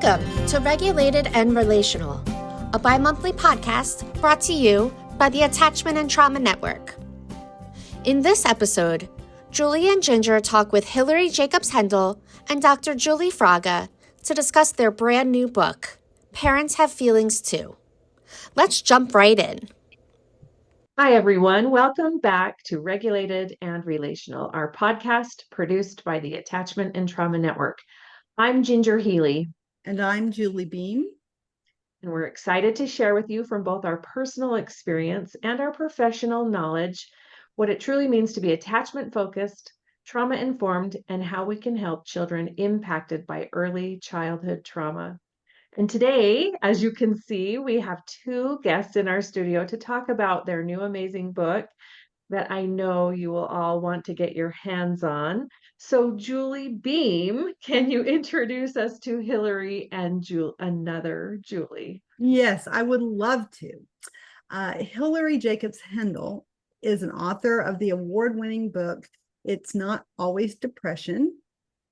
Welcome to Regulated and Relational, a bi-monthly podcast brought to you by the Attachment and Trauma Network. In this episode, Juli and Ginger talk with Hilary Jacobs Hendel and Dr. Juli Fraga to discuss their brand new book, Parents Have Feelings Too. Let's jump right in. Hi, everyone. Welcome back to Regulated and Relational, our podcast produced by the Attachment and Trauma Network. I'm Ginger Healy. And I'm Julie Beam. And we're excited to share with you from both our personal experience and our professional knowledge what it truly means to be attachment-focused, trauma-informed, and how we can help children impacted by early childhood trauma. And today, as you can see, we have two guests in our studio to talk about their new amazing book that I know you will all want to get your hands on. So Julie Beam, can you introduce us to Hilary and another Julie? Yes, I would love to. Hilary Jacobs Hendel is an author of the award-winning book, It's Not Always Depression,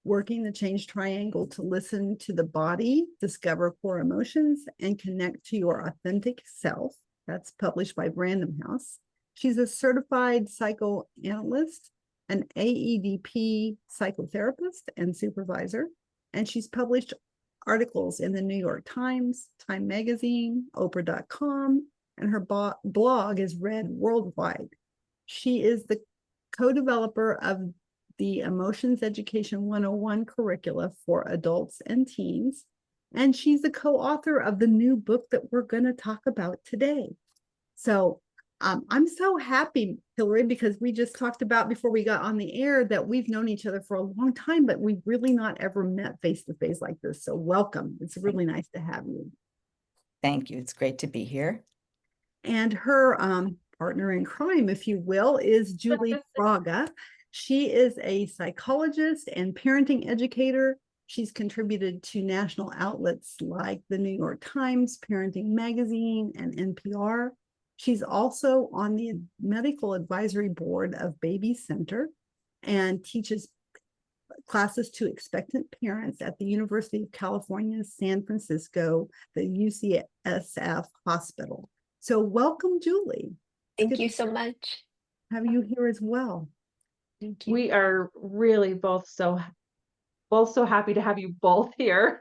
Working the Change Triangle to Listen to the Body, Discover Core Emotions, and Connect to Your Authentic Self. That's published by Random House. She's a certified psychoanalyst, an AEDP psychotherapist and supervisor, and she's published articles in the New York Times, Time Magazine, Oprah.com, and her blog is read worldwide. She is the co-developer of the Emotions Education 101 curricula for adults and teens, and she's the co-author of the new book that we're going to talk about today. So I'm so happy, Hilary, because we just talked about before we got on the air that we've known each other for a long time, but we've really not ever met face-to-face like this. So welcome. It's really nice to have you. Thank you. It's great to be here. And her partner in crime, if you will, is Juli Fraga. She is a psychologist and parenting educator. She's contributed to national outlets like the New York Times, Parenting Magazine, and NPR. She's also on the medical advisory board of Baby Center and teaches classes to expectant parents at the University of California, San Francisco, the UCSF Hospital. So welcome, Julie. Thank you so much. Have you here as well. Thank you. We are really both so happy to have you both here,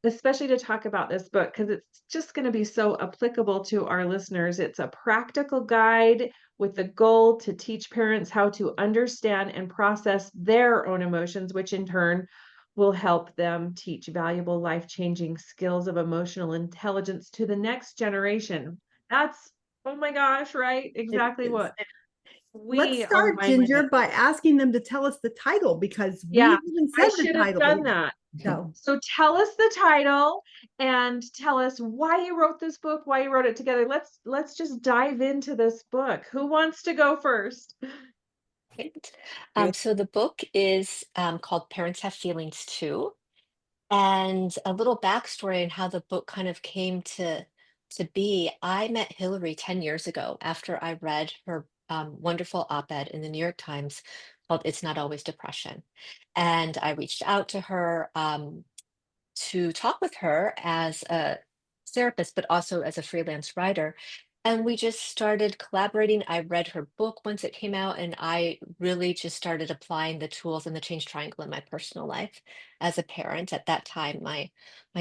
especially to talk about this book, because it's just going to be so applicable to our listeners. It's a practical guide with the goal to teach parents how to understand and process their own emotions, which in turn will help them teach valuable life-changing skills of emotional intelligence to the next generation. That's, oh my gosh, right? Exactly what. Let's start, Ginger, by asking them to tell us the title, because we haven't said the title. I should have done that. So tell us the title and tell us why you wrote this book, why you wrote it together. Let's just dive into this book. Who wants to go first? Great. So the book is called Parents Have Feelings Too. And a little backstory on how the book kind of came to be. I met Hilary 10 years ago after I read her wonderful op-ed in the New York Times called It's Not Always Depression. And I reached out to her to talk with her as a therapist, but also as a freelance writer. And we just started collaborating. I read her book once it came out, and I really just started applying the tools in the change triangle in my personal life as a parent. At that time, my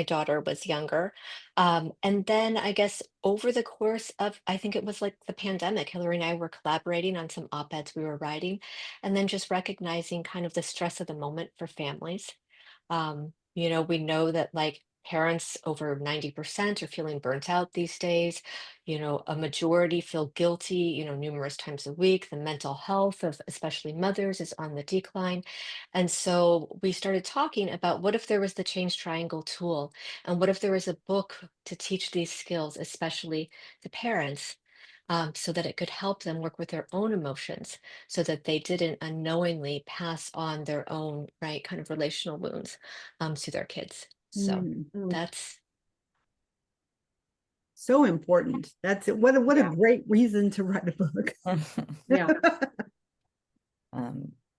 daughter was younger. And then I guess over the course of, I think it was like the pandemic, Hilary and I were collaborating on some op-eds we were writing, and then just recognizing kind of the stress of the moment for families. We know that like parents over 90% are feeling burnt out these days. A majority feel guilty, numerous times a week. The mental health of especially mothers is on the decline. And so we started talking about what if there was the change triangle tool, and what if there was a book to teach these skills, especially to parents, so that it could help them work with their own emotions so that they didn't unknowingly pass on their own, right, kind of relational wounds to their kids. So that's so important. That's it. What a great reason to write a book.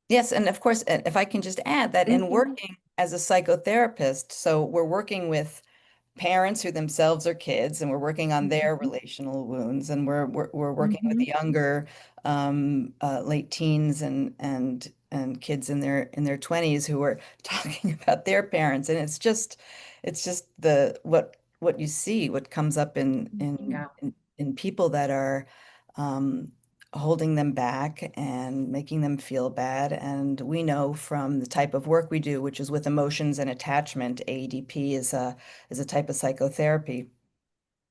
Yes, and of course, if I can just add that in working as a psychotherapist, so we're working with parents who themselves are kids, and we're working on their relational wounds, and we're working with Mhm. younger late teens and kids in their 20s who are talking about their parents, and it's just the what you see, what comes up Yeah. in people that are um, holding them back and making them feel bad. And we know from the type of work we do, which is with emotions and attachment, AEDP is a type of psychotherapy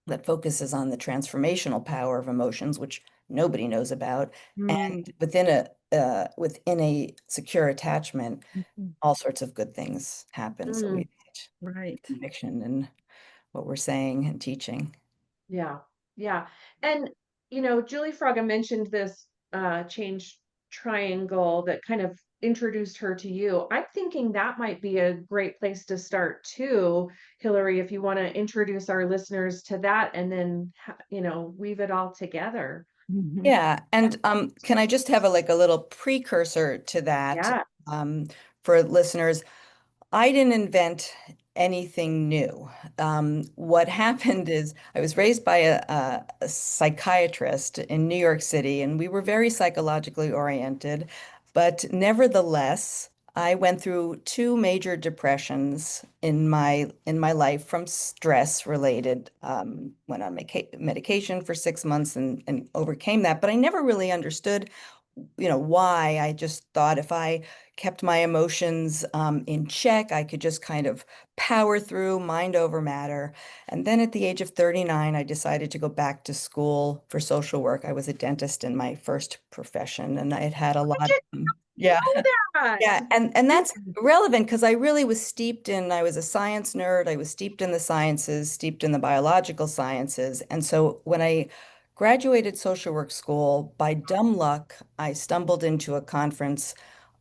that focuses on the transformational power of emotions, which nobody knows about. And Mm, within a secure attachment, mhm. all sorts of good things happen. So we Mm, get Right. conviction in what we're saying and teaching. yeah. Yeah. And, Julie Fraga mentioned this change triangle that kind of introduced her to you. I'm thinking that might be a great place to start too, Hillary, if you want to introduce our listeners to that and then, weave it all together. Mhm. Yeah, and can I just have a little precursor to that Yeah. um, for listeners? I didn't invent anything new. What happened is I was raised by a psychiatrist in New York City, and we were very psychologically oriented. But nevertheless, I went through two major depressions in my life from stress related. Went on medication for 6 months and overcame that. But I never really understood, why. I just thought if I kept my emotions in check, I could just kind of power through, mind over matter. And then at the age of 39, I decided to go back to school for social work. I was a dentist in my first profession, and I had had a I lot didn't of, yeah. know that. Yeah, and that's relevant because I really was I was a science nerd. I was steeped in the sciences, steeped in the biological sciences. And so when I graduated social work school, by dumb luck, I stumbled into a conference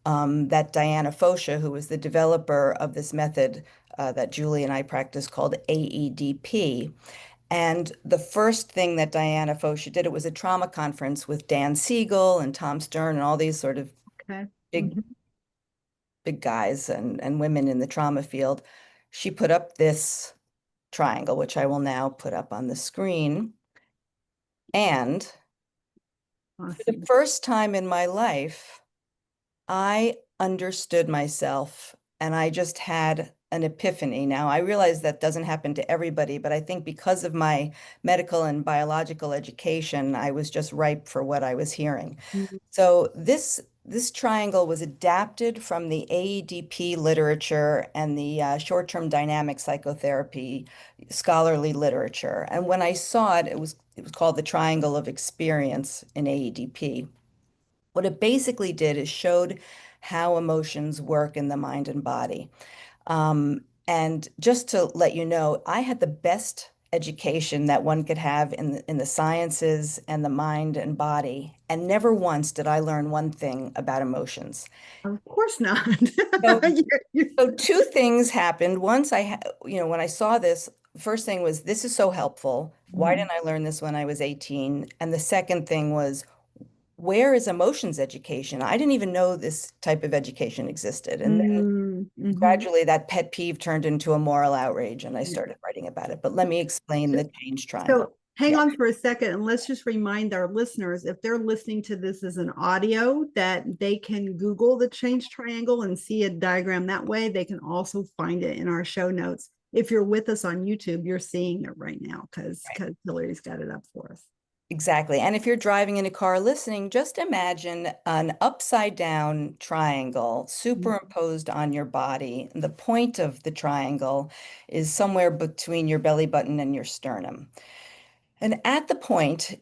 that Diana Fosha, who was the developer of this method that Julie and I practice called AEDP. And the first thing that Diana Fosha did, it was a trauma conference with Dan Siegel and Tom Stern and all these sort of Okay. big Mhm. big guys and women in the trauma field. She put up this triangle, which I will now put up on the screen. And for the Awesome. first time in my life, I understood myself and I just had an epiphany. Now, I realize that doesn't happen to everybody, but I think because of my medical and biological education, I was just ripe for what I was hearing. Mhm. So this triangle was adapted from the AEDP literature and the short-term dynamic psychotherapy scholarly literature. And when I saw it, it was called the triangle of experience in AEDP. What it basically did is showed how emotions work in the mind and body. And just to let you know, I had the best education that one could have in the sciences and the mind and body, and never once did I learn one thing about emotions. Of course not. So, You're- so two things happened. Once when I saw this, first thing was, this is so helpful. Why Mhm. didn't I learn this when I was 18? And the second thing was, where is emotions education? I didn't even know this type of education existed. And then Mm, mhm. gradually that pet peeve turned into a moral outrage and I Yeah. started writing about it. But let me explain So, the change triangle. so hang Yeah, on for a second and let's just remind our listeners if they're listening to this as an audio that they can Google the change triangle and see a diagram that way. They can also find it in our show notes. If you're with us on YouTube, you're seeing it right now right. because Hillary's got it up for us. Exactly. And if you're driving in a car listening, just imagine an upside down triangle superimposed on your body. The point of the triangle is somewhere between your belly button and your sternum. And at the point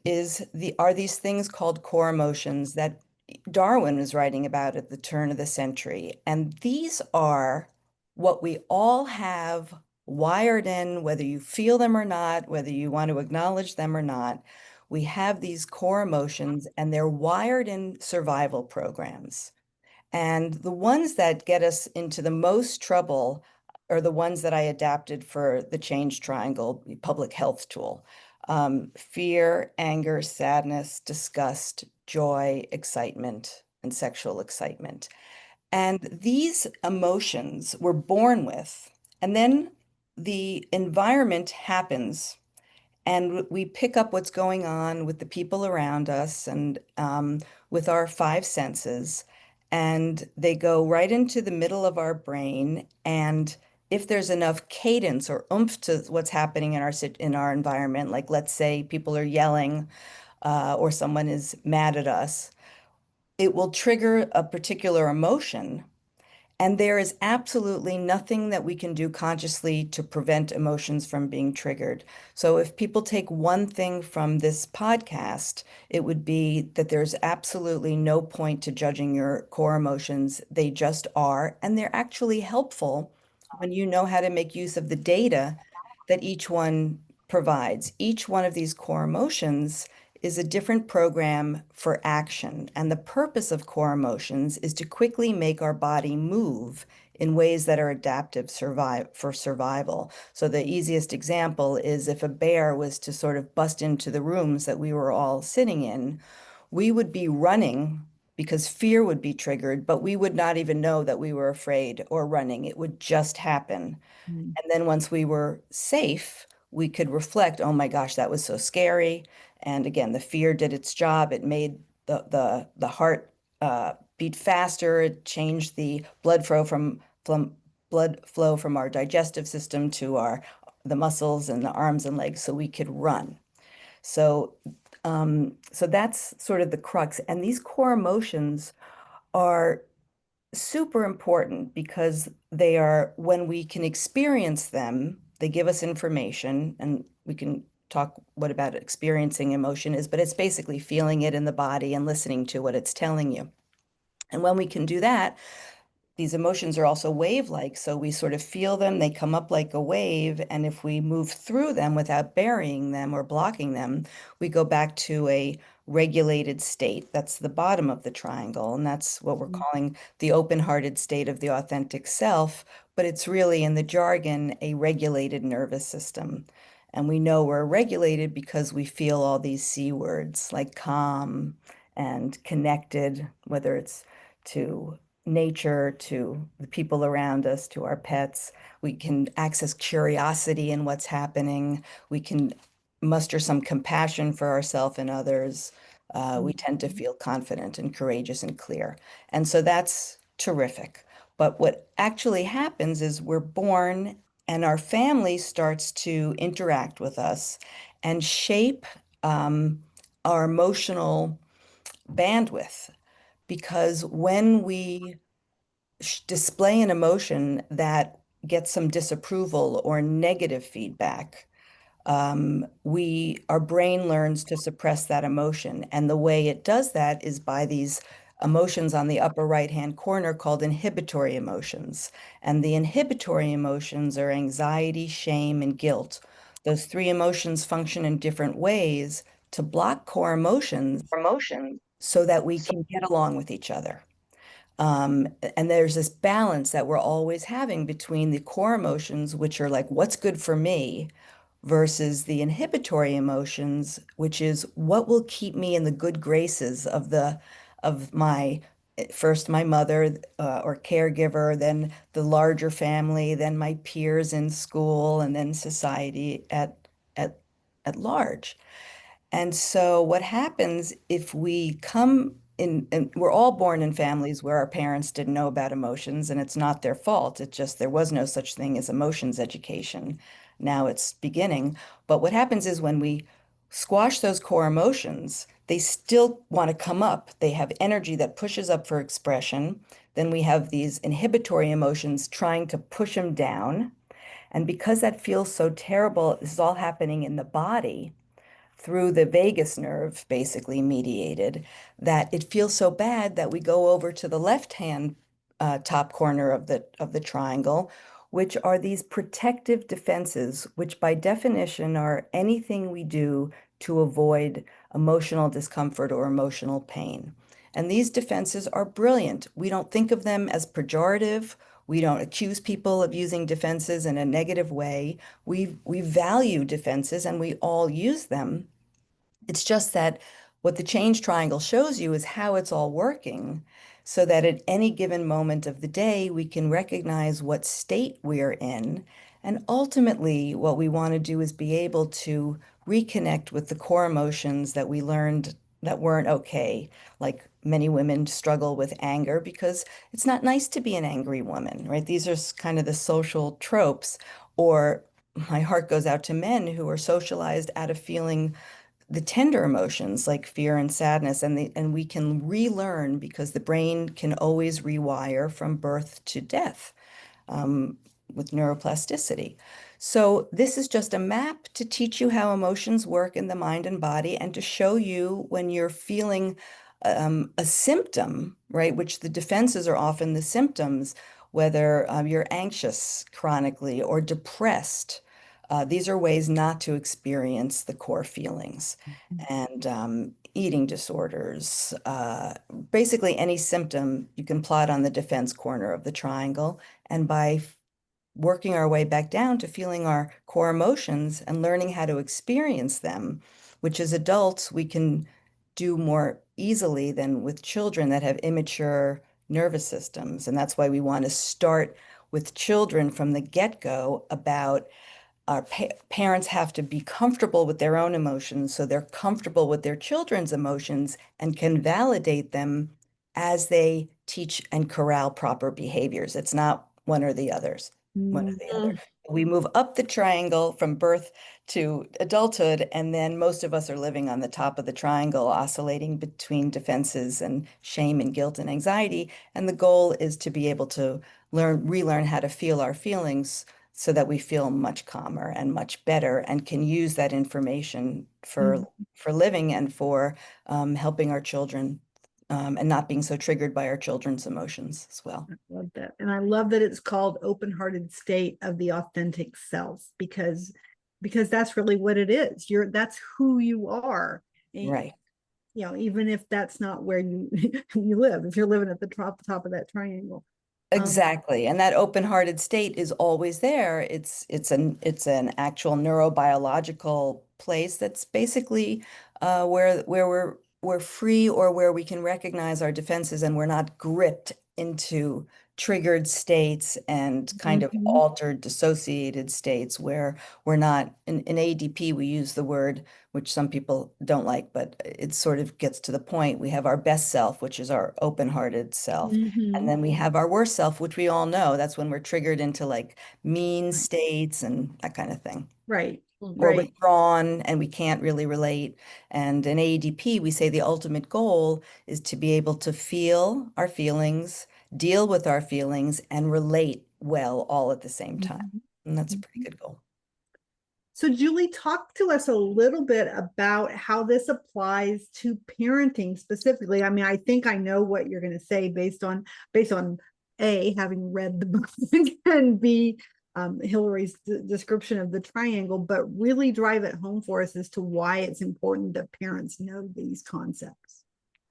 are these things called core emotions that Darwin was writing about at the turn of the century. And these are what we all have wired in, whether you feel them or not, whether you want to acknowledge them or not. We have these core emotions and they're wired in survival programs. And the ones that get us into the most trouble are the ones that I adapted for the change triangle, the public health tool. Fear, anger, sadness, disgust, joy, excitement, and sexual excitement. And these emotions we're born with, and then the environment happens, and we pick up what's going on with the people around us and with our five senses, and they go right into the middle of our brain. And if there's enough cadence or oomph to what's happening in our environment, like let's say people are yelling or someone is mad at us, it will trigger a particular emotion, and there is absolutely nothing that we can do consciously to prevent emotions from being triggered. So, if people take one thing from this podcast, it would be that there's absolutely no point to judging your core emotions. They just are, and they're actually helpful when you know how to make use of the data that each one provides. Each one of these core emotions is a different program for action. And the purpose of core emotions is to quickly make our body move in ways that are adaptive for survival. So the easiest example is if a bear was to sort of bust into the rooms that we were all sitting in, we would be running because fear would be triggered, but we would not even know that we were afraid or running. It would just happen. Mm. And then once we were safe, we could reflect, oh my gosh, that was so scary. And again, the fear did its job. It made the heart beat faster. It changed the blood flow from our digestive system to the muscles and the arms and legs so we could run. So so that's sort of the crux. And these core emotions are super important because they are, when we can experience them, they give us information, and we can talk what about experiencing emotion is, but it's basically feeling it in the body and listening to what it's telling you. And when we can do that, these emotions are also wave-like, so we sort of feel them, they come up like a wave, and if we move through them without burying them or blocking them, we go back to a regulated state. That's the bottom of the triangle, and that's what we're calling the open-hearted state of the authentic self, but it's really, in the jargon, a regulated nervous system. And we know we're regulated because we feel all these C words like calm and connected, whether it's to nature, to the people around us, to our pets. We can access curiosity in what's happening. We can muster some compassion for ourselves and others. We tend to feel confident and courageous and clear. And so that's terrific. But what actually happens is we're born and our family starts to interact with us and shape our emotional bandwidth. Because when we display an emotion that gets some disapproval or negative feedback, our brain learns to suppress that emotion. And the way it does that is by these emotions on the upper right-hand corner called inhibitory emotions. And the inhibitory emotions are anxiety, shame, and guilt. Those three emotions function in different ways to block core emotions so that we can get along with each other. And there's this balance that we're always having between the core emotions, which are like, what's good for me, versus the inhibitory emotions, which is what will keep me in the good graces of my first my mother or caregiver, then the larger family, then my peers in school, and then society at at large. And so what happens if we come in, and we're all born in families where our parents didn't know about emotions, and it's not their fault. It's just there was no such thing as emotions education. Now it's beginning. But what happens is when we squash those core emotions, they still want to come up. They have energy that pushes up for expression. Then we have these inhibitory emotions trying to push them down. And because that feels so terrible, this is all happening in the body through the vagus nerve, basically mediated, that it feels so bad that we go over to the left-hand top corner of the triangle, which are these protective defenses, which by definition are anything we do to avoid emotional discomfort or emotional pain. And these defenses are brilliant. We don't think of them as pejorative. We don't accuse people of using defenses in a negative way. We value defenses and we all use them. It's just that What the change triangle shows you is how it's all working so that at any given moment of the day, we can recognize what state we're in. And ultimately, what we want to do is be able to reconnect with the core emotions that we learned that weren't okay. Like many women struggle with anger because it's not nice to be an angry woman, right? These are kind of the social tropes. Or my heart goes out to men who are socialized out of feeling the tender emotions like fear and sadness, and we can relearn because the brain can always rewire from birth to death, with neuroplasticity. So this is just a map to teach you how emotions work in the mind and body, and to show you when you're feeling a symptom, right, which the defenses are often the symptoms, whether you're anxious chronically or depressed. These are ways not to experience the core feelings. And eating disorders, basically any symptom you can plot on the defense corner of the triangle. And by working our way back down to feeling our core emotions and learning how to experience them, which as adults we can do more easily than with children that have immature nervous systems. And that's why we want to start with children from the get-go about our parents have to be comfortable with their own emotions so they're comfortable with their children's emotions and can validate them as they teach and corral proper behaviors. It's not one or the others, one or the other. Mm. We move up the triangle from birth to adulthood, and then most of us are living on the top of the triangle, oscillating between defenses and shame and guilt and anxiety. And the goal is to be able to relearn how to feel our feelings so that we feel much calmer and much better and can use that information for living and for helping our children, and not being so triggered by our children's emotions as well. I love that. And I love that it's called open-hearted state of the authentic self, because that's really what it is. That's who you are. And, Right. you know, even if that's not where you you live, if you're living at the top of that triangle. Exactly. And that open-hearted state is always there. It's an actual neurobiological place that's basically where we're free, or where we can recognize our defenses and we're not gripped into triggered states and kind of altered, dissociated states where we're not in ADP. We use the word, which some people don't like, but it sort of gets to the point. We have our best self, which is our open-hearted self. And then we have our worst self, which we all know. That's when we're triggered into like mean states and that kind of thing. Right. Or withdrawn and we can't really relate. And in AEDP, we say the ultimate goal is to be able to feel our feelings, deal with our feelings, and relate well all at the same time. And that's a pretty good goal. So Julie, talk to us a little bit about how this applies to parenting specifically. I mean, I think I know what you're going to say based on A, having read the book, and B, Hilary's description of the triangle, but really drive it home for us as to why it's important that parents know these concepts.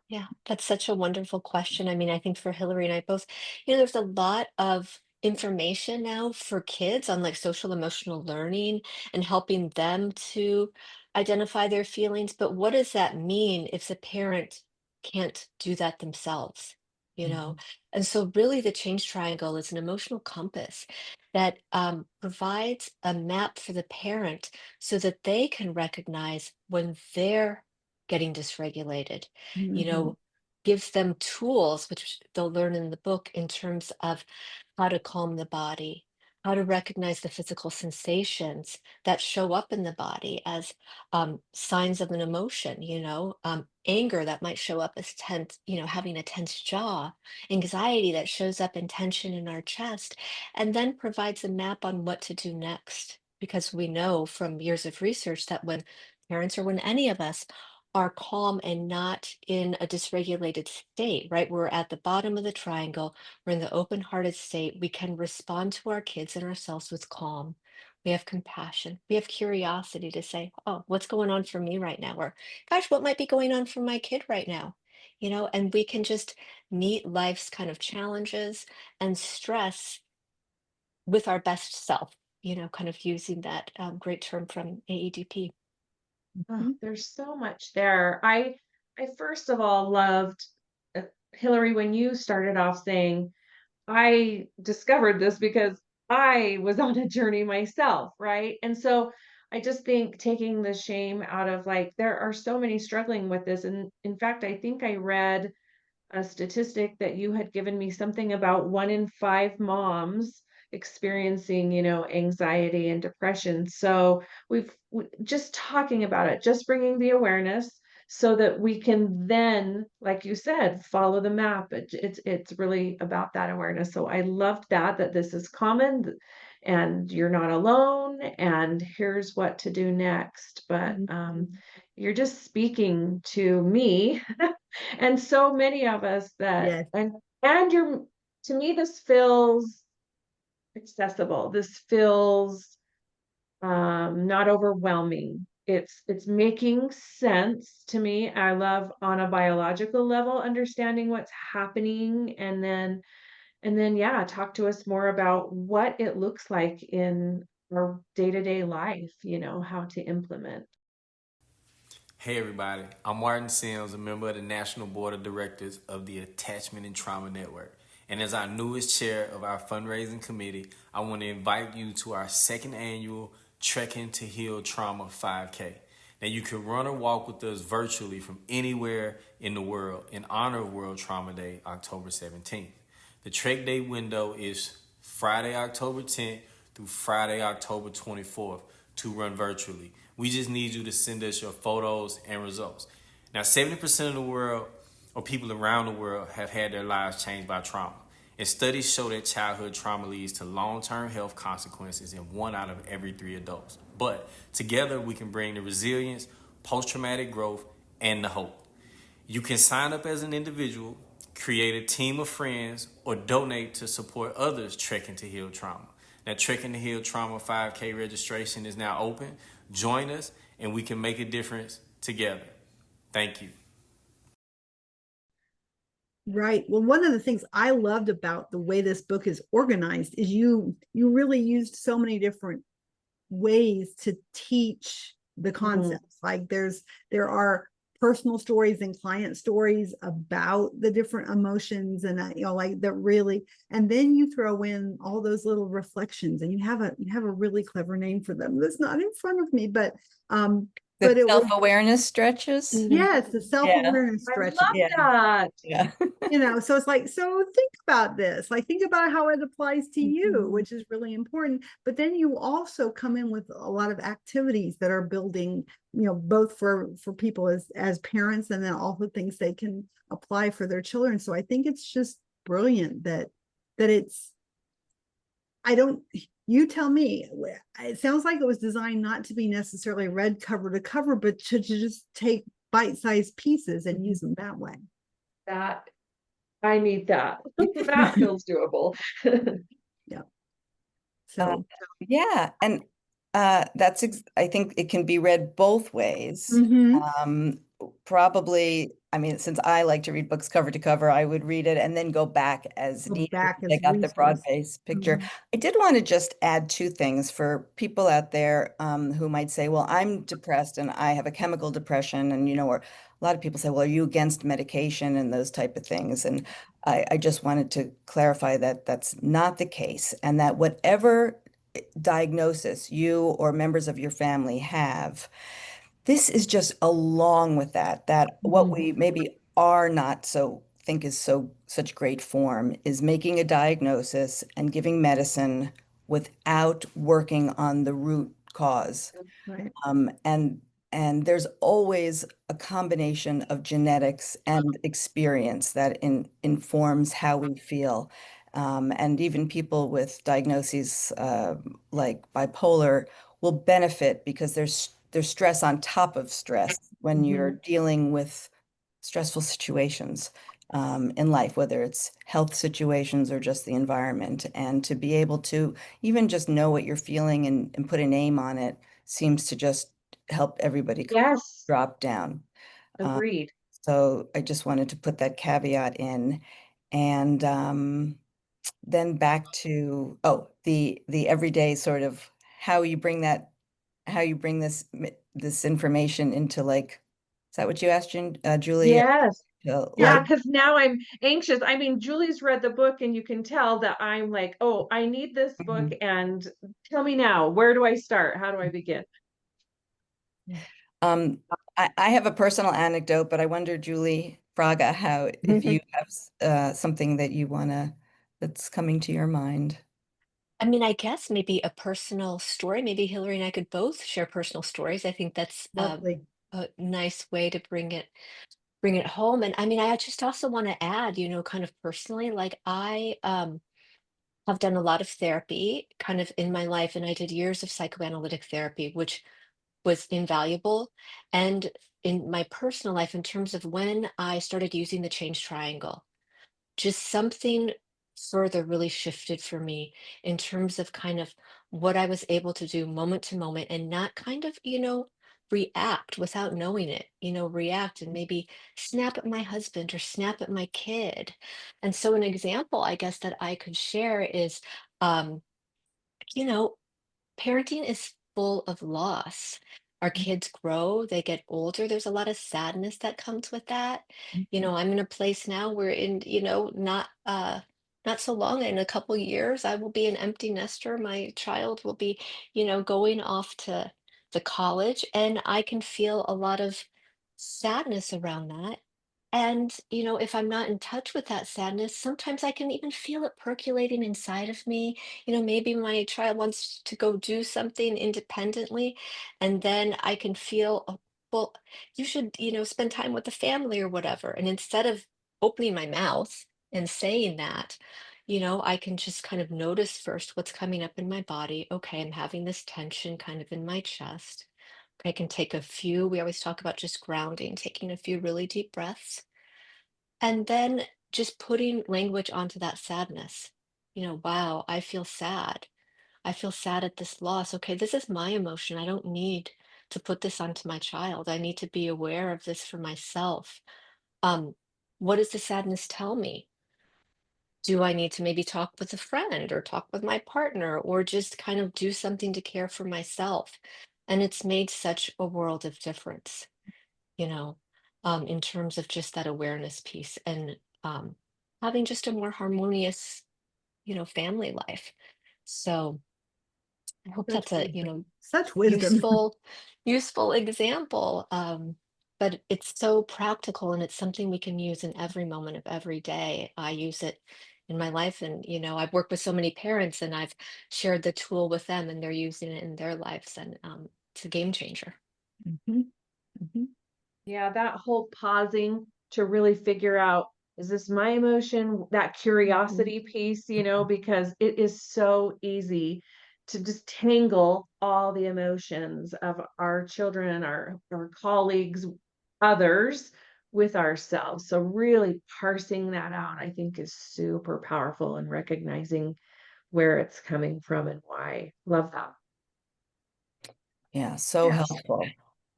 Yeah, that's such a wonderful question. I mean, I think for Hillary and I both, there's a lot of information now for kids on like social emotional learning and helping them to identify their feelings. But what does that mean if the parent can't do that themselves? You know? And so really the change triangle is an emotional compass that provides a map for the parent so that they can recognize when they're getting dysregulated, gives them tools, which they'll learn in the book in terms of how to calm the body, how to recognize the physical sensations that show up in the body as signs of an emotion, anger that might show up as tense, having a tense jaw, anxiety that shows up in tension in our chest, and then provides a map on what to do next. Because we know from years of research that when parents, or when any of us are calm and not in a dysregulated state, right? We're at the bottom of the triangle, we're in the open-hearted state, we can respond to our kids and ourselves with calm. We have compassion, we have curiosity to say, oh, what's going on for me right now? Or, gosh, what might be going on for my kid right now? And we can just meet life's kind of challenges and stress with our best self, kind of using that great term from AEDP. Oh, there's so much there. I I first of all loved, Hilary, when you started off saying, I discovered this because I was on a journey myself, right? And so I just think taking the shame out of, like, there are so many struggling with this. And in fact, I think I read a statistic that you had given me, something about 1 in 5 moms experiencing, anxiety and depression. So just talking about it, just bringing the awareness so that we can then, like you said, follow the map. It's really about that awareness. So I loved that this is common and you're not alone and here's what to do next. But you're just speaking to me and so many of us that, Yes. and you're, to me, this feels accessible. This feels not overwhelming. It's making sense to me. I love, on a biological level, understanding what's happening, and then yeah, talk to us more about what it looks like in our day-to-day life, how to implement. Hey everybody, I'm Martin Sims, a member of the National Board of Directors of the Attachment and Trauma Network. And as our newest chair of our fundraising committee, I want to invite you to our second annual Trekking to Heal Trauma 5K. Now you can run or walk with us virtually from anywhere in the world in honor of World Trauma Day, October 17th. The Trek Day window is Friday, October 10th through Friday, October 24th to run virtually. We just need you to send us your photos and results. Now, 70% of the world, or people around the world, have had their lives changed by trauma. And studies show that childhood trauma leads to long-term health consequences in 1 out of every 3 adults. But together, we can bring the resilience, post-traumatic growth, and the hope. You can sign up as an individual, create a team of friends, or donate to support others trekking to heal trauma. Now, Trekking to Heal Trauma 5K registration is now open. Join us, and we can make a difference together. Thank you. Right. Well, one of the things I loved about the way this book is organized is you really used so many different ways to teach the concepts. Like there are personal stories and client stories about the different emotions, and like that really, and then you throw in all those little reflections, and you have a really clever name for them that's not in front of me, but The it was, self-awareness stretches. yes, the self-awareness I stretches. love that. Yeah. So it's like, so think about this, like think about how it applies to you, which is really important. But then you also come in with a lot of activities that are building, both for people as parents, and then also things they can apply for their children. So I think it's just brilliant that it's, you tell me, it sounds like it was designed not to be necessarily read cover to cover, but to just take bite-sized pieces and use them that way. That I need that. That feels doable. Yeah. So Yeah, and I think it can be read both ways. Probably, I mean, since I like to read books cover to cover, I would read it and then go back as needed. I got the broad-based picture. I did want to just add 2 things for people out there who might say, well, I'm depressed and I have a chemical depression, and or a lot of people say, well, are you against medication and those type of things? And I just wanted to clarify that that's not the case, and that whatever diagnosis you or members of your family have, this is just along with that what we maybe are not so think is such great form is making a diagnosis and giving medicine without working on the root cause. right. And there's always a combination of genetics and experience that informs how we feel. And even people with diagnoses like bipolar will benefit because there's stress on top of stress when you're dealing with stressful situations in life, whether it's health situations or just the environment. And to be able to even just know what you're feeling and put a name on it seems to just help everybody Yes, drop down. agreed. So I just wanted to put that caveat in. And then back to, the everyday sort of how you bring this information into like Is that what you asked, Julie? Yes. To Yeah, like, because now I'm anxious. I mean, Julie's read the book, and you can tell that I'm like, oh, I need this book. Mhm. And tell me now, where do I start? How do I begin? Um, I have a personal anecdote, but I wonder, Julie Fraga, how if you have something that you wanna that's coming to your mind. I mean, I guess maybe a personal story. Maybe Hillary and I could both share personal stories. I think that's Lovely. a nice way to bring it home. And I mean, I just also want to add, kind of personally, like I have done a lot of therapy kind of in my life, and I did years of psychoanalytic therapy, which was invaluable. And in my personal life, in terms of when I started using the change triangle, just something further really shifted for me in terms of kind of what I was able to do moment to moment and not kind of, react without knowing it, react and maybe snap at my husband or snap at my kid. And so an example, I guess, that I could share is, um, you know, parenting is full of loss. Our kids grow, they get older. There's a lot of sadness that comes with that. I'm in a place now where not so long, in a couple years, I will be an empty nester. My child will be, going off to college, and I can feel a lot of sadness around that. And, if I'm not in touch with that sadness, sometimes I can even feel it percolating inside of me. Maybe my child wants to go do something independently, and then I can feel, "Oh, well, you should, spend time with the family or whatever." And instead of opening my mouth and saying that, I can just kind of notice first what's coming up in my body. Okay, I'm having this tension kind of in my chest. I can take a few, we always talk about just grounding, taking a few really deep breaths, and then just putting language onto that sadness. Wow, I feel sad. I feel sad at this loss. Okay, this is my emotion. I don't need to put this onto my child. I need to be aware of this for myself. Um, what does the sadness tell me? Do I need to maybe talk with a friend or talk with my partner or just kind of do something to care for myself? And it's made such a world of difference, you know, in terms of just that awareness piece and um, having just a more harmonious, family life. So I hope Such that's a, wisdom. Such wisdom. useful, useful example. But it's so practical and it's something we can use in every moment of every day. I use it in my life, and I've worked with so many parents, and I've shared the tool with them, and they're using it in their lives, and it's a game changer. Mhm, mhm. Yeah, that whole pausing to really figure out, is this my emotion? That Mhm. curiosity piece, because it is so easy to just tangle all the emotions of our children, our colleagues, others with ourselves. So really parsing that out, I think, is super powerful and recognizing where it's coming from and why. Love that. Yeah, so Yes. helpful.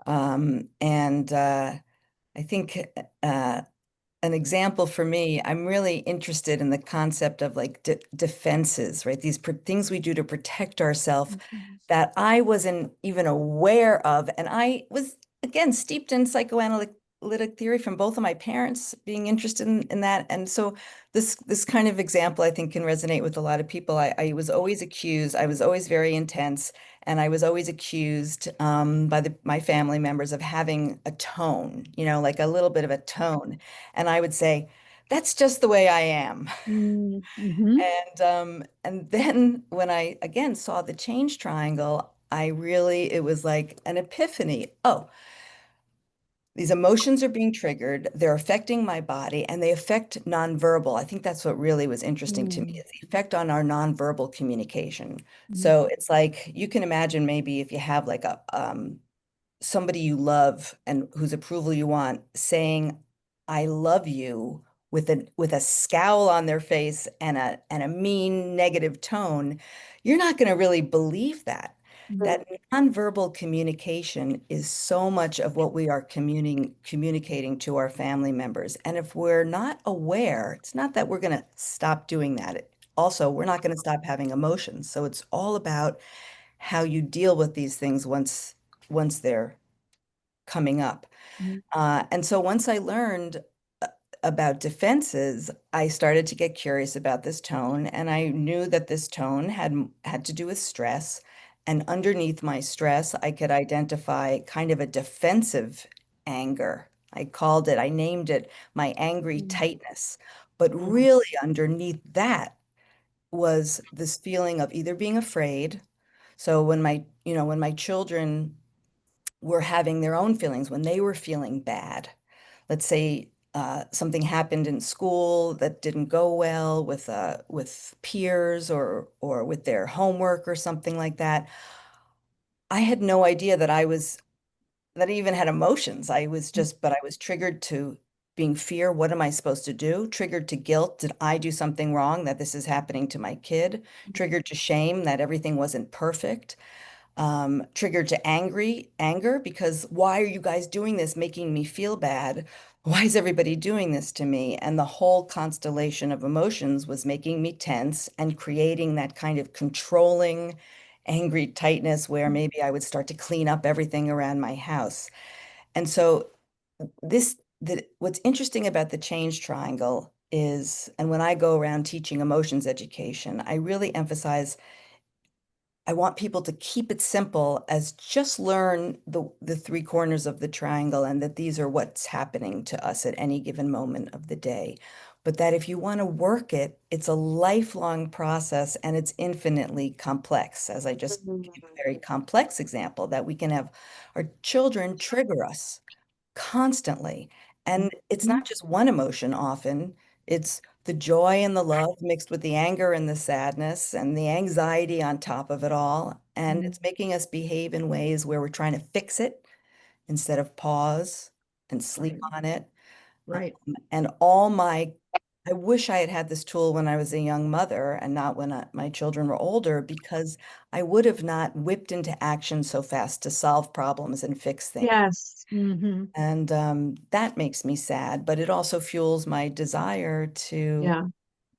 And I think uh, an example for me, I'm really interested in the concept of like defenses, right? These things we do to protect ourselves Mhm. that I wasn't even aware of. And I was, again, steeped in psychoanalytic theory from both of my parents being interested in that. And so this kind of example, I think, can resonate with a lot of people. I was always accused, I was always very intense, and I was always accused by my family members of having a tone, like a little bit of a tone. And I would say, that's just the way I am. Mm, mhm. And then when I again saw the change triangle, it was like an epiphany. Oh, these emotions are being triggered, they're affecting my body, and they affect nonverbal. I think that's what really was interesting to me, Mm, is the effect on our nonverbal communication. mm, So it's like you can imagine maybe if you have like a somebody you love and whose approval you want saying I love you with a scowl on their face and a mean negative tone, you're not going to really believe that. mm. That nonverbal communication is so much of what we are communicating to our family members. And if we're not aware, it's not that we're going to stop doing that. Also, we're not going to stop having emotions. So it's all about how you deal with these things once they're coming up. Mhm. And so once I learned uh, about defenses, I started to get curious about this tone, and I knew that this tone had to do with stress. And underneath my stress, I could identify kind of a defensive anger. I named it my angry Mhm. tightness. But Mhm. really underneath that was this feeling of either being afraid. So when my children were having their own feelings, when they were feeling bad, let's say something happened in school that didn't go well with peers or with their homework or something like that, I had no idea that I even had emotions. But I was triggered to being fear. What am I supposed to do? Triggered to guilt. Did I do something wrong that this is happening to my kid? Triggered to shame that everything wasn't perfect. Triggered to anger because why are you guys doing this, making me feel bad? Why is everybody doing this to me? And the whole constellation of emotions was making me tense and creating that kind of controlling, angry tightness where maybe I would start to clean up everything around my house. And so what's interesting about the change triangle is, and when I go around teaching emotions education, I really emphasize I want people to keep it simple as just learn the three corners of the triangle and that these are what's happening to us at any given moment of the day. But that if you want to work it, it's a lifelong process and it's infinitely complex. As I just gave a very complex example, that we can have our children trigger us constantly. And it's Mhm. not just one emotion often, it's the joy and the love mixed with the anger and the sadness and the anxiety on top of it all. And Mhm. it's making us behave in ways where we're trying to fix it instead of pause and sleep Right. on it. Right. And I wish I had had this tool when I was a young mother and not when my children were older, because I would have not whipped into action so fast to solve problems and fix things. Yes. Mhm. And that makes me sad, but it also fuels my desire Yeah.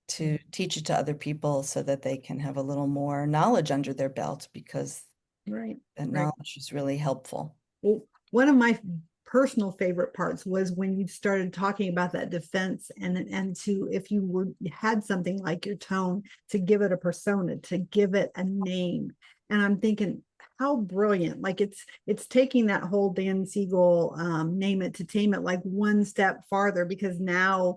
to teach it to other people so that they can have a little more knowledge under their belt because Right. that Right. knowledge is really helpful. Well, one of my personal favorite parts was when you started talking about that defense and to if you had something like your tone, to give it a persona, to give it a name. And I'm thinking, how brilliant. Like it's taking that whole Dan Siegel name it to tame it like one step farther, because now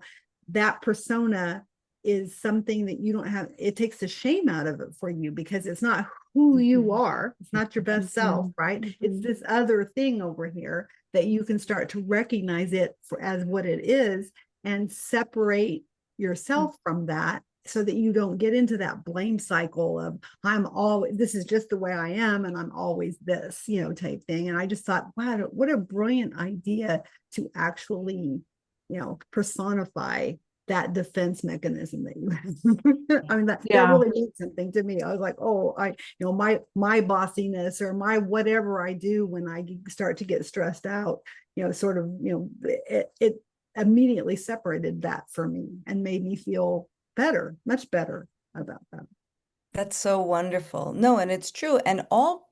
that persona is something that you don't have. It takes the shame out of it for you because it's not who you are. It's not your best self, right? It's this other thing over here that you can start to recognize it as what it is and separate yourself from that, so that you don't get into that blame cycle of this is just the way I am and I'm always this, type thing. And I just thought, wow, what a brilliant idea to actually, personify that defense mechanism that you have. I mean, that Yeah. really means something to me. I was like, oh, my bossiness or my whatever I do when I start to get stressed out, sort of, it immediately separated that for me and made me feel better, much better about that. That's so wonderful. No, and it's true. And all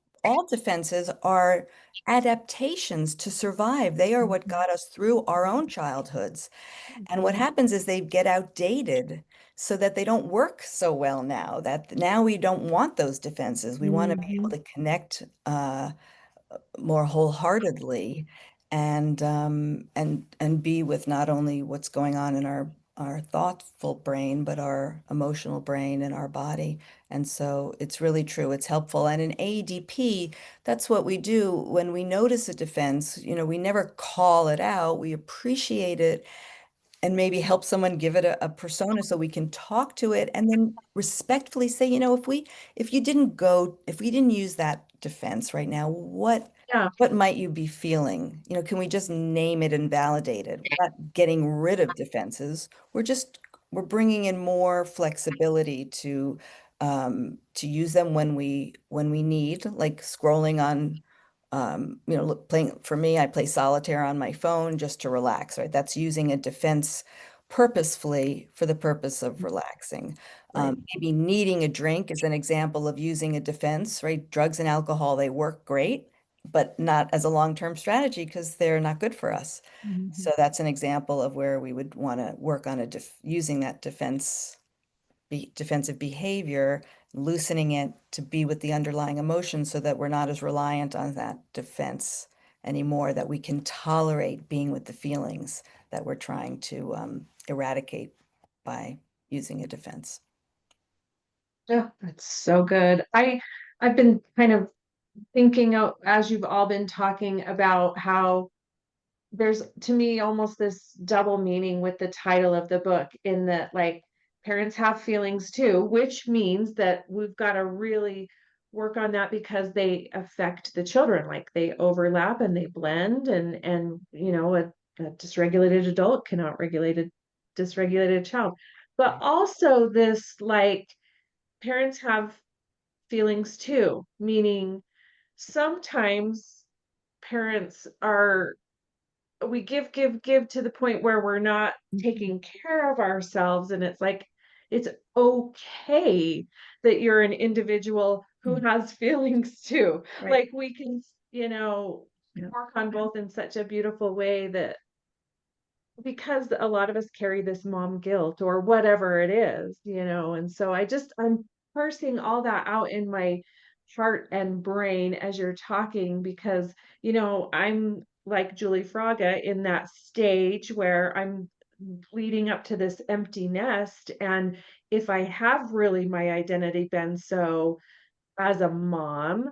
defenses are adaptations to survive. They are what got us through our own childhoods. And what happens is they get outdated so that they don't work so well now. That now we don't want those defenses. We want to be able Mhm. to connect more wholeheartedly and be with not only what's going on in our thoughtful brain, but our emotional brain and our body. And so it's really true. It's helpful. And in AEDP, that's what we do when we notice a defense. We never call it out. We appreciate it and maybe help someone give it a persona so we can talk to it and then respectfully say, if we didn't use that defense right now, Yeah. what might you be feeling? Can we just name it and validate it? We're not getting rid of defenses. We're bringing in more flexibility to use them when we need, like scrolling on playing for me, I play solitaire on my phone just to relax, right? That's using a defense purposefully for the purpose of relaxing. Right. Maybe needing a drink is an example of using a defense, right? Drugs and alcohol, they work great. but not as a long-term strategy because they're not good for us. So that's an example of where we would want to work on using that defensive behavior, loosening it to be with the underlying emotion so that we're not as reliant on that defense anymore, that we can tolerate being with the feelings that we're trying to eradicate by using a defense. Yeah, that's so good. I've been kind of thinking out as you've all been talking about how there's to me almost this double meaning with the title of the book, in that like parents have feelings too, which means that we've got to really work on that because they affect the children, like they overlap and they blend, and a dysregulated adult cannot regulate a dysregulated child. But also this like parents have feelings too, meaning sometimes parents are, we give to the point where we're not taking care of ourselves, and it's like it's okay that you're an individual who has feelings too. Right. Like we can, Yeah. work on both in such a beautiful way, that because a lot of us carry this mom guilt or whatever it is, and so I'm parsing all that out in my heart and brain as you're talking, because I'm like Juli Fraga in that stage where I'm leading up to this empty nest, and if I have really my identity been so as a mom,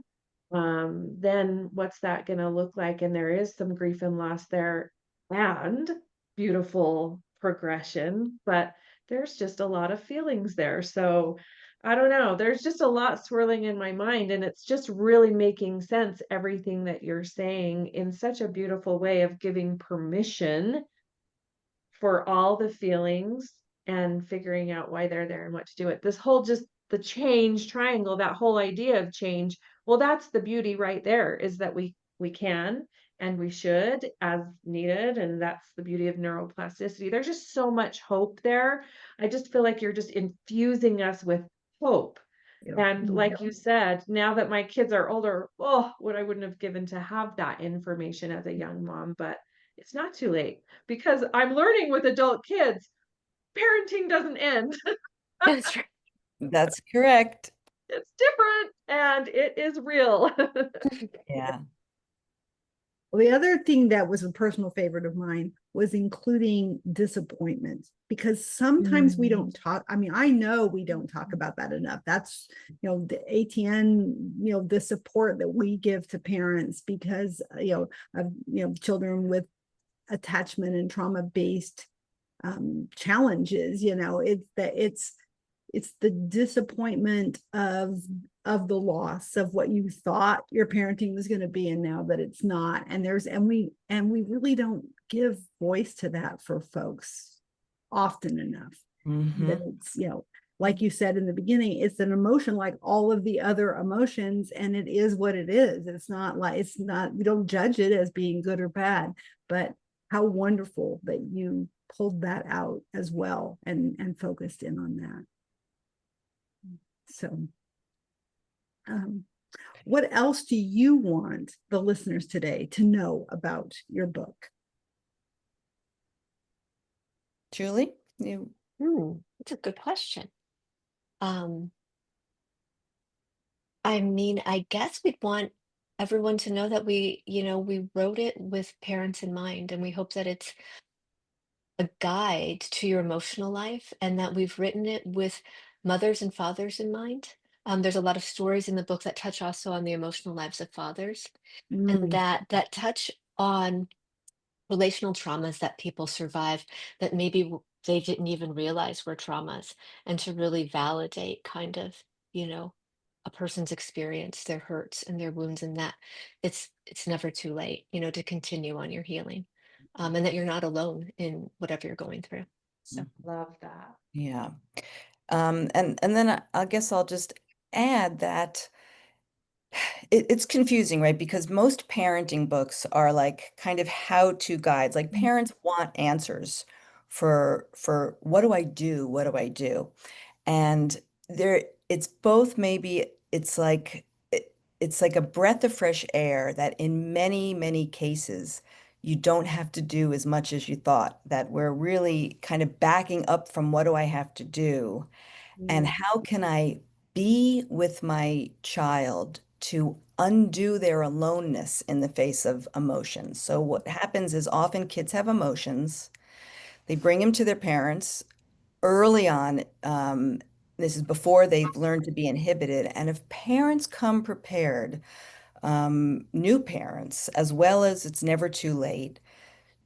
then what's that going to look like? And there is some grief and loss there and beautiful progression, but there's just a lot of feelings there. So I don't know. There's just a lot swirling in my mind, and it's just really making sense, everything that you're saying, in such a beautiful way of giving permission for all the feelings and figuring out why they're there and what to do it. This whole just the change triangle, that whole idea of change. Well, that's the beauty right there, is that we can and we should as needed. And that's the beauty of neuroplasticity. There's just so much hope there. I just feel like you're just infusing us with hope. And like you said, now that my kids are older, oh, what I wouldn't have given to have that information as a young mom, but it's not too late, because I'm learning with adult kids, parenting doesn't end. That's right. That's correct. It's different and it is real. Yeah. Well, the other thing that was a personal favorite of mine was including disappointment, because sometimes we don't talk. I mean, I know we don't talk about that enough. That's, the ATN, the support that we give to parents because, of, children with attachment and trauma-based challenges, it's the disappointment of the loss of what you thought your parenting was going to be, and now that it's not. And we really don't give voice to that for folks often enough. That it's, like you said in the beginning, it's an emotion like all of the other emotions, and it is what it is. It's not, we don't judge it as being good or bad, but how wonderful that you pulled that out as well and focused in on that. So, what else do you want the listeners today to know about your book? Julie, That's a good question. I mean, I guess we'd want everyone to know that we wrote it with parents in mind, and we hope that it's a guide to your emotional life, and that we've written it with mothers and fathers in mind. There's a lot of stories in the book that touch also on the emotional lives of fathers, and that touch on relational traumas that people survive, that maybe they didn't even realize were traumas, and to really validate kind of, a person's experience, their hurts and their wounds, and that it's never too late, to continue on your healing, and that you're not alone in whatever you're going through. So Love that. yeah. And then I guess I'll just add that it's confusing, right? Because most parenting books are like kind of how-to guides. Like parents want answers for what do I do? What do I do? And it's both, maybe it's like it's like a breath of fresh air that in many, many cases, you don't have to do as much as you thought, that we're really kind of backing up from what do I have to do and how can I be with my child to undo their aloneness in the face of emotions. So what happens is often kids have emotions. They bring them to their parents early on. This is before they've learned to be inhibited. And if parents come prepared, new parents, as well as it's never too late,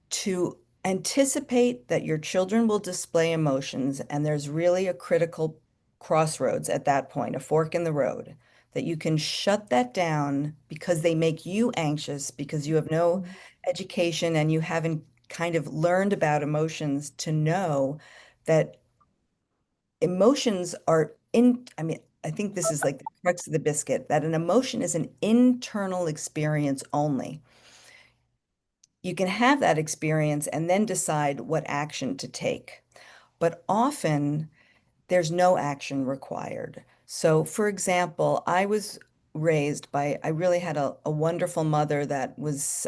to anticipate that your children will display emotions, and there's really a critical crossroads at that point, a fork in the road, that you can shut that down because they make you anxious, because you have no education and you haven't kind of learned about emotions to know that emotions are I mean, I think this is like the crux of the biscuit, that an emotion is an internal experience only. You can have that experience and then decide what action to take. But often there's no action required. So, for example, I was raised by, I really had a wonderful mother that was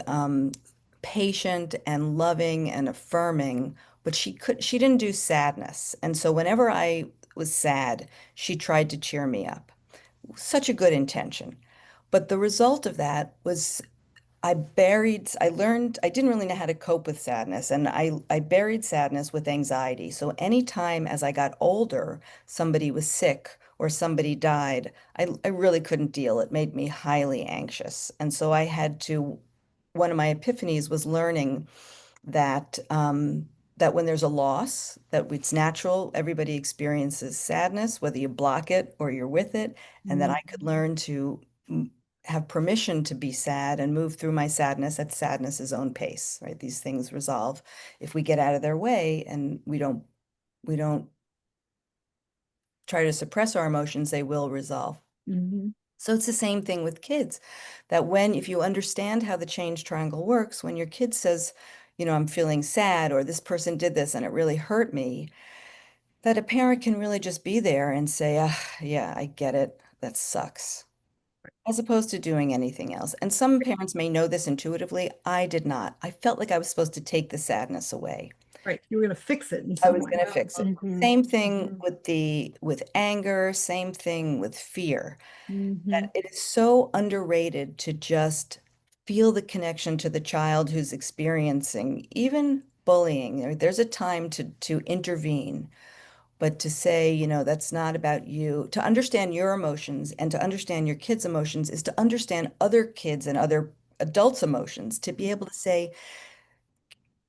patient and loving and affirming, but she didn't do sadness. And so whenever I was sad, she tried to cheer me up. Such a good intention. But the result of that was I learned, I didn't really know how to cope with sadness, and I buried sadness with anxiety. So anytime as I got older, somebody was sick or somebody died, I really couldn't deal. It made me highly anxious. And so I had to, one of my epiphanies was learning that that when there's a loss, that it's natural, everybody experiences sadness, whether you block it or you're with it, and that I could learn to have permission to be sad and move through my sadness at sadness's own pace, right? These things resolve if we get out of their way and we don't try to suppress our emotions, they will resolve. So it's the same thing with kids, that when, if you understand how the change triangle works, when your kid says, you know, I'm feeling sad, or this person did this and it really hurt me, that a parent can really just be there and say, ah, yeah, I get it. That sucks, as opposed to doing anything else. And some parents may know this intuitively. I did not. I felt like I was supposed to take the sadness away. Right. You were going to fix it in I some was way. going to fix it. Mhm. Same thing with anger, same thing with fear. That it is so underrated to just feel the connection to the child who's experiencing even bullying. There's a time to intervene, but to say, you know, that's not about you. To understand your emotions and to understand your kids' emotions is to understand other kids and other adults' emotions, to be able to say,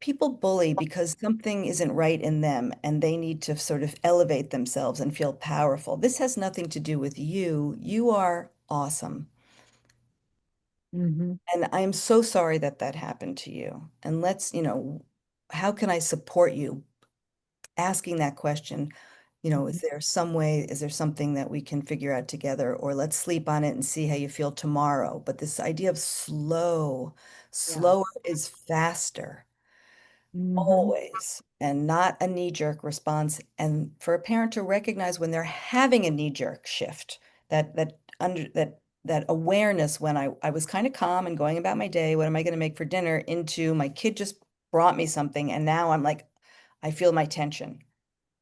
people bully because something isn't right in them and they need to sort of elevate themselves and feel powerful. This has nothing to do with you. You are awesome. And I'm so sorry that that happened to you. And let's, you know, how can I support you? Asking that question, you know, is there some way, is there something that we can figure out together? Or let's sleep on it and see how you feel tomorrow. But this idea of slower is faster. Always, and not a knee-jerk response. And for a parent to recognize when they're having a knee-jerk shift, that awareness, when I was kind of calm and going about my day, what am I going to make for dinner, into my kid just brought me something and now I'm like, I feel my tension.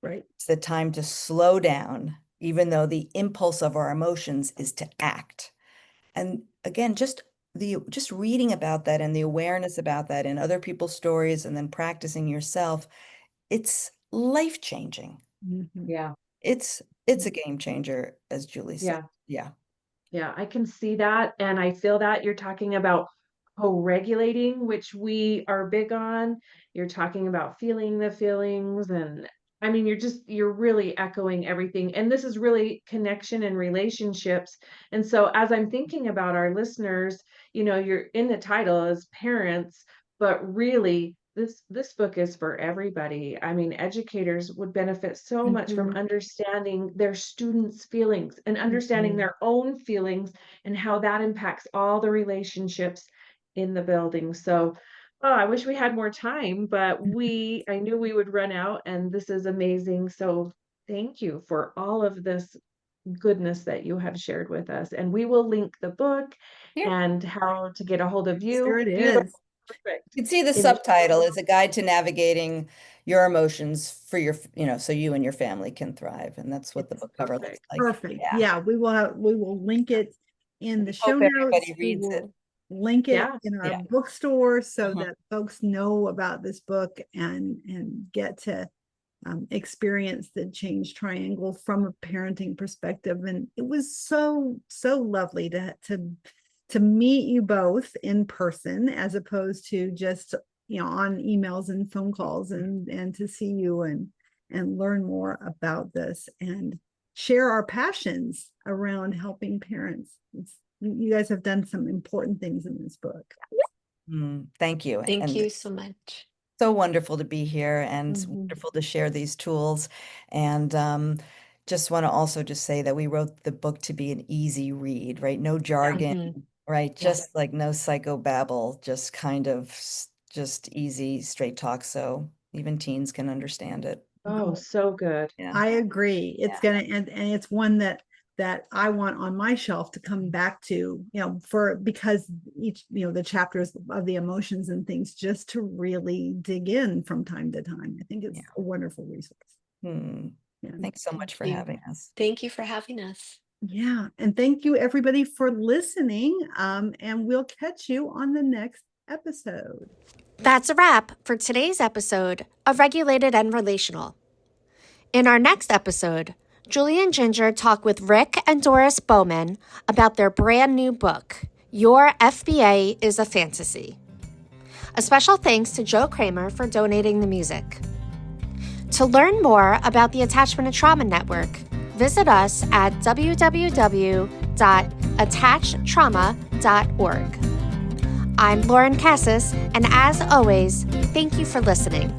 Right. It's the time to slow down, even though the impulse of our emotions is to act. And again, just reading about that and the awareness about that in other people's stories and then practicing yourself, it's life-changing. Yeah. It's a game changer, as Julie said. Yeah. Yeah. Yeah, I can see that, and I feel that you're talking about co-regulating, which we are big on. You're talking about feeling the feelings, and I mean, you're really echoing everything. And this is really connection and relationships. And so as I'm thinking about our listeners, you know, you're in the title as parents, but really this book is for everybody. I mean, educators would benefit so much from understanding their students' feelings and understanding their own feelings and how that impacts all the relationships in the building. So, oh, I wish we had more time, but I knew we would run out, and this is amazing. So thank you for all of this goodness that you have shared with us. And we will link the book Here. and how to get a hold of you. There it Beautiful. is. Perfect. You can see the In the subtitle is a guide to navigating your emotions for your, so you and your family can thrive. And that's what the book cover looks perfect. like. Perfect. Yeah. Yeah, we will link it in the show Hope notes. everybody We reads it. will link it Yeah. in our Yeah. bookstore so Uh-huh. that folks know about this book and get to experience the change triangle from a parenting perspective. And it was so lovely to meet you both in person as opposed to just on emails and phone calls, and to see you and learn more about this and share our passions around helping parents. You guys have done some important things in this book. Thank you. Thank And you so much. so wonderful to be here and Mhm. wonderful to share these tools. And just want to also just say that we wrote the book to be an easy read, right? No jargon, Mhm. right? Yeah. Just like no psychobabble, just kind of just easy, straight talk. So even teens can understand it. Oh, so good. Yeah. I agree. It's gonna and it's one that I want on my shelf to come back to, because each, the chapters of the emotions and things, just to really dig in from time to time. I think it's a wonderful resource. Yeah. Thanks so much for you. having us. Thank you for having us. Yeah. And thank you everybody for listening. And we'll catch you on the next episode. That's a wrap for today's episode of Regulated and Relational. In our next episode, Juli and Ginger talk with Rick and Doris Bowman about their brand new book, Your FBA is a Fantasy. A special thanks to Joe Kramer for donating the music. To learn more about the Attachment and Trauma Network, visit us at www.attachtrauma.org. I'm Lauren Cassis, and as always, thank you for listening.